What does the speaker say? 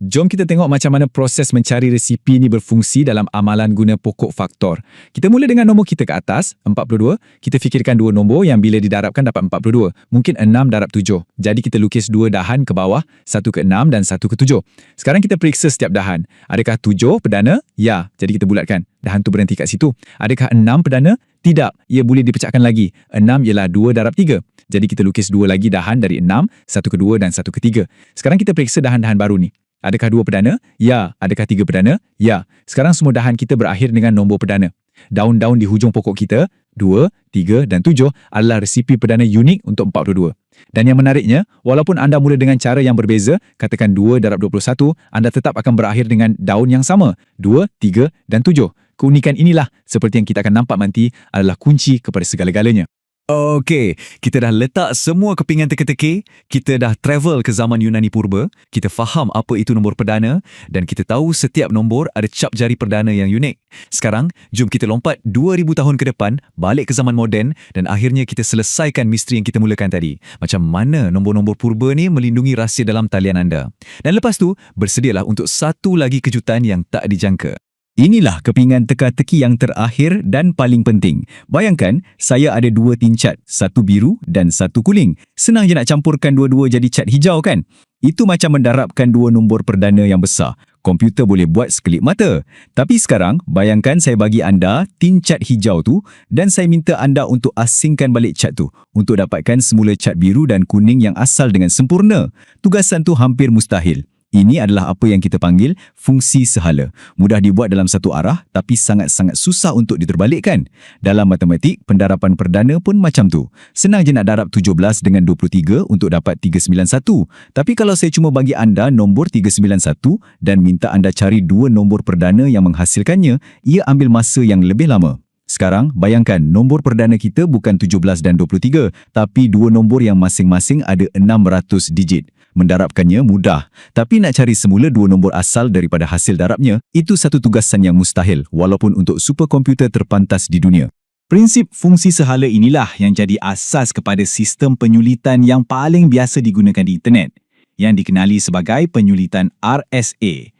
Jom kita tengok macam mana proses mencari resipi ni berfungsi dalam amalan guna pokok faktor. Kita mula dengan nombor kita ke atas, 42. Kita fikirkan dua nombor yang bila didarabkan dapat 42. Mungkin 6 darab 7. Jadi kita lukis dua dahan ke bawah, satu ke 6 dan satu ke 7. Sekarang kita periksa setiap dahan. Adakah 7 perdana? Ya. Jadi kita bulatkan. Dahan tu berhenti kat situ. Adakah 6 perdana? Tidak. Ia boleh dipecahkan lagi. 6 ialah 2 darab 3. Jadi kita lukis dua lagi dahan dari 6, satu ke 2 dan satu ke 3. Sekarang kita periksa dahan-dahan baru ni. Adakah 2 perdana? Ya. Adakah 3 perdana? Ya. Sekarang semua dahan kita berakhir dengan nombor perdana. Daun-daun di hujung pokok kita, 2, 3 dan 7 adalah resipi perdana unik untuk 42. Dan yang menariknya, walaupun anda mula dengan cara yang berbeza, katakan 2 darab 21, anda tetap akan berakhir dengan daun yang sama, 2, 3 dan 7. Keunikan inilah, seperti yang kita akan nampak nanti, adalah kunci kepada segala-galanya. Okey, kita dah letak semua kepingan teka-teki, kita dah travel ke zaman Yunani Purba, kita faham apa itu nombor perdana dan kita tahu setiap nombor ada cap jari perdana yang unik. Sekarang, jom kita lompat 2000 tahun ke depan, balik ke zaman moden dan akhirnya kita selesaikan misteri yang kita mulakan tadi. Macam mana nombor-nombor purba ni melindungi rahsia dalam talian anda. Dan lepas tu, bersedialah untuk satu lagi kejutan yang tak dijangka. Inilah kepingan teka-teki yang terakhir dan paling penting. Bayangkan, saya ada 2 tin cat, satu biru dan satu kuning. Senang je nak campurkan dua-dua jadi cat hijau kan? Itu macam mendarabkan 2 nombor perdana yang besar. Komputer boleh buat sekelip mata. Tapi sekarang, bayangkan saya bagi anda tin cat hijau tu dan saya minta anda untuk asingkan balik cat tu untuk dapatkan semula cat biru dan kuning yang asal dengan sempurna. Tugasan tu hampir mustahil. Ini adalah apa yang kita panggil fungsi sehala. Mudah dibuat dalam satu arah tapi sangat-sangat susah untuk diterbalikkan. Dalam matematik, pendarapan perdana pun macam tu. Senang je nak darab 17 dengan 23 untuk dapat 391. Tapi kalau saya cuma bagi anda nombor 391 dan minta anda cari 2 nombor perdana yang menghasilkannya, ia ambil masa yang lebih lama. Sekarang, bayangkan nombor perdana kita bukan 17 dan 23, tapi 2 nombor yang masing-masing ada 600 digit. Mendarabkannya mudah, tapi nak cari semula 2 nombor asal daripada hasil darabnya, itu satu tugasan yang mustahil, walaupun untuk superkomputer terpantas di dunia. Prinsip fungsi sehala inilah yang jadi asas kepada sistem penyulitan yang paling biasa digunakan di internet, yang dikenali sebagai penyulitan RSA.